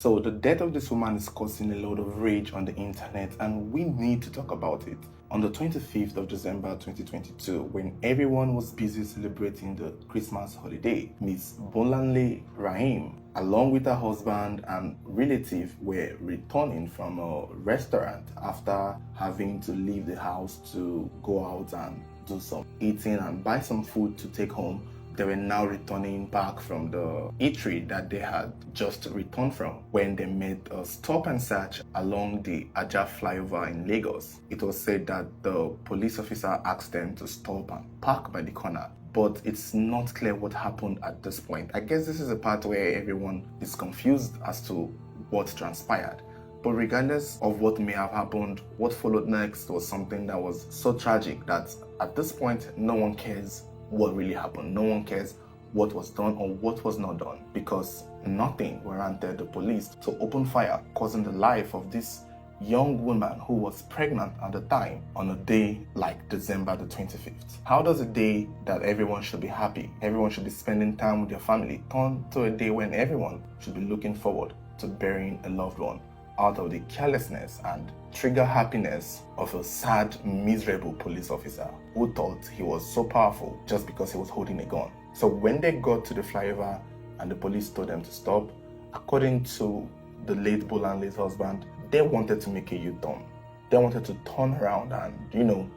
So the death of this woman is causing a lot of rage on the internet, and we need to talk about it. On the 25th of December 2022, when everyone was busy celebrating the Christmas holiday, Miss Bolanle Raheem, along with her husband and relative, were returning from a restaurant after having to leave the house to go out and do some eating and buy some food to take home. They were now returning back from the eatery that they had just returned from when they made a stop and search along the Aja flyover in Lagos. It was said that the police officer asked them to stop and park by the corner, but it's not clear what happened at this point. I guess this is a part where everyone is confused as to what transpired. But regardless of what may have happened, what followed next was something that was so tragic that at this point, no one cares what really happened. No one cares what was done or what was not done, because nothing warranted the police to open fire, causing the life of this young woman who was pregnant at the time on a day like December the 25th. How does a day that everyone should be happy, everyone should be spending time with their family, turn to a day when everyone should be looking forward to burying a loved one out of the carelessness and trigger happiness of a sad, miserable police officer who thought he was so powerful just because he was holding a gun? So when they got to the flyover and the police told them to stop, according to the late Bolanle's husband, they wanted to make a U-turn. They wanted to turn around and,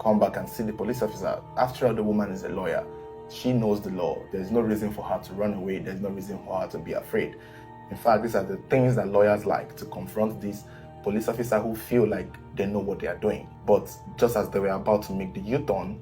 come back and see the police officer. After all, the woman is a lawyer. She knows the law. There's no reason for her to run away. There's no reason for her to be afraid. In fact, these are the things that lawyers like, to confront these police officers who feel like they know what they are doing. But just as they were about to make the U-turn,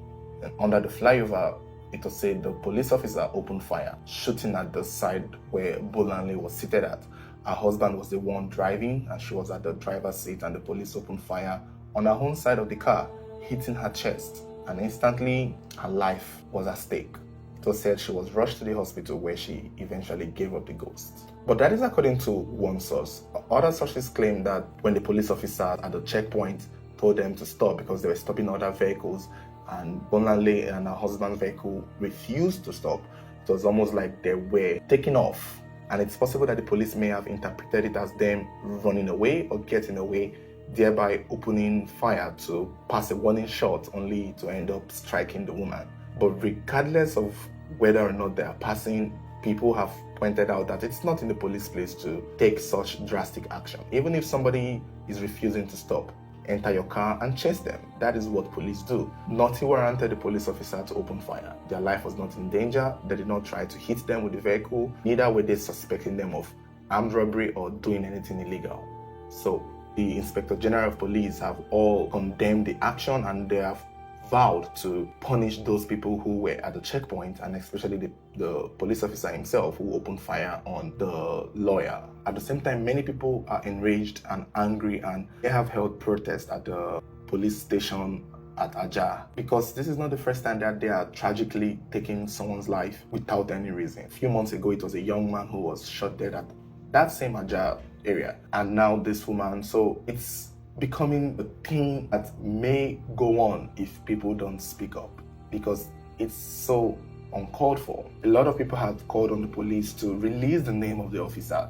under the flyover, it was said the police officer opened fire, shooting at the side where Bolanle was seated at. Her husband was the one driving, and she was at the driver's seat, and the police opened fire on her own side of the car, hitting her chest, and instantly her life was at stake. It was said she was rushed to the hospital, where she eventually gave up the ghost. But that is according to one source. Other sources claim that when the police officer at the checkpoint told them to stop because they were stopping other vehicles, and Bolanle and her husband's vehicle refused to stop, it was almost like they were taking off. And it's possible that the police may have interpreted it as them running away or getting away, thereby opening fire to pass a warning shot, only to end up striking the woman. But regardless of whether or not they are passing, people have pointed out that it's not in the police place to take such drastic action. Even if somebody is refusing to stop, enter your car and chase them. That is what police do. Nothing warranted the police officer to open fire. Their life was not in danger. They did not try to hit them with the vehicle. Neither were they suspecting them of armed robbery or doing anything illegal. So the Inspector General of Police have all condemned the action, and they have vowed to punish those people who were at the checkpoint, and especially the police officer himself who opened fire on the lawyer. At the same time, many people are enraged and angry, and they have held protests at the police station at Aja, because this is not the first time that they are tragically taking someone's life without any reason. A few months ago, it was a young man who was shot dead at that same Aja area, and now this woman. So it's becoming a thing that may go on if people don't speak up, because it's so uncalled for. A lot of people have called on the police to release the name of the officer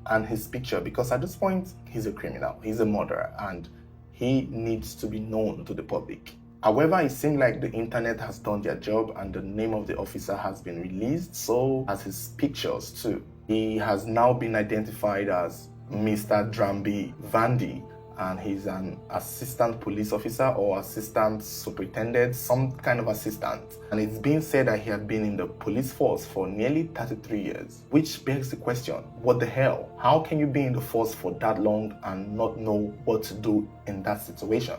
and his picture, because at this point, he's a criminal, he's a murderer, and he needs to be known to the public. However, it seems like the internet has done their job, and the name of the officer has been released, so as his pictures too. He has now been identified as Mr. Drambi Vandi, and he's an assistant police officer or assistant superintendent, some kind of assistant. And it's being said that he had been in the police force for nearly 33 years, which begs the question, what the hell? How can you be in the force for that long and not know what to do in that situation?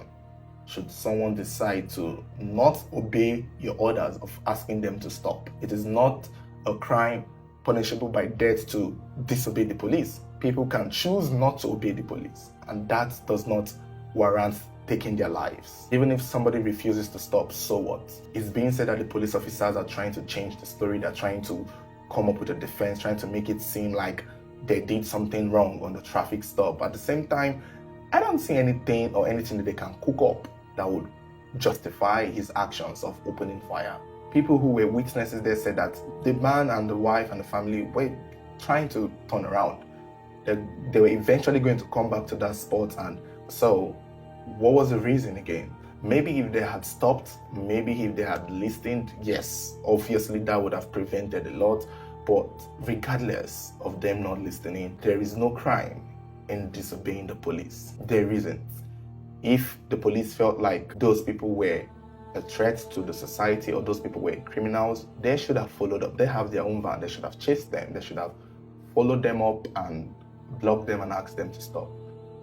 Should someone decide to not obey your orders of asking them to stop, it is not a crime punishable by death to disobey the police. People can choose not to obey the police, and that does not warrant taking their lives. Even if somebody refuses to stop, so what? It's being said that the police officers are trying to change the story. They're trying to come up with a defense, trying to make it seem like they did something wrong on the traffic stop. At the same time, I don't see anything or anything that they can cook up that would justify his actions of opening fire. People who were witnesses there said that the man and the wife and the family were trying to turn around. they were eventually going to come back to that spot. And so what was the reason again? Maybe if they had stopped, maybe if they had listened, yes, obviously that would have prevented a lot. But regardless of them not listening, there is no crime in disobeying the police. There isn't. If the police felt like those people were a threat to the society or those people were criminals, they should have followed up. They have their own van. They should have chased them. They should have followed them up and blocked them and asked them to stop.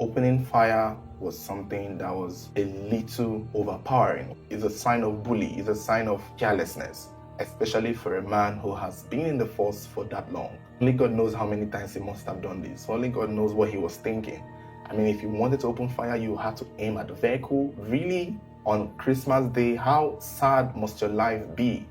Opening fire was something that was a little overpowering. It's a sign of bully. It's a sign of carelessness, especially for a man who has been in the force for that long. Only God knows how many times he must have done this. Only God knows what he was thinking. I mean, if you wanted to open fire, you had to aim at the vehicle. Really? On Christmas Day, how sad must your life be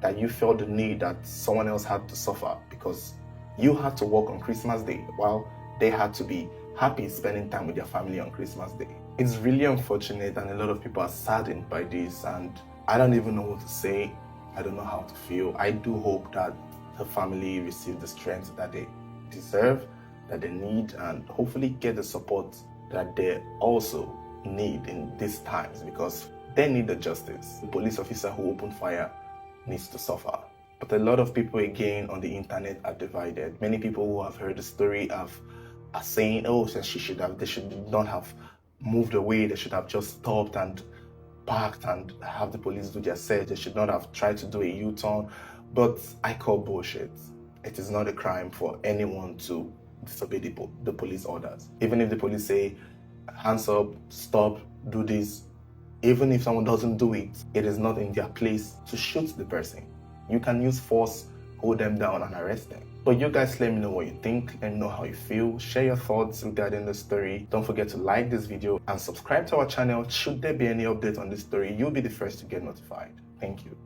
that you felt the need that someone else had to suffer because you had to work on Christmas Day while they had to be happy spending time with their family on Christmas Day? It's really unfortunate, and a lot of people are saddened by this, and I don't even know what to say. I don't know how to feel. I do hope that the family receive the strength that they deserve, that they need, and hopefully get the support that they also need in these times, because they need the justice. The police officer who opened fire needs to suffer. But a lot of people again on the internet are divided. Many people who have heard the story are saying, oh, they should not have moved away. They should have just stopped and parked and have the police do their search. They should not have tried to do a U-turn. But I call bullshit. It is not a crime for anyone to disobey the police orders. Even if the police say, hands up, stop, do this, even if someone doesn't do it, it is not in their place to shoot the person. You can use force, hold them down and arrest them. But you guys let me know what you think, let me know how you feel, share your thoughts regarding the story. Don't forget to like this video and subscribe to our channel. Should there be any update on this story, you'll be the first to get notified. Thank you.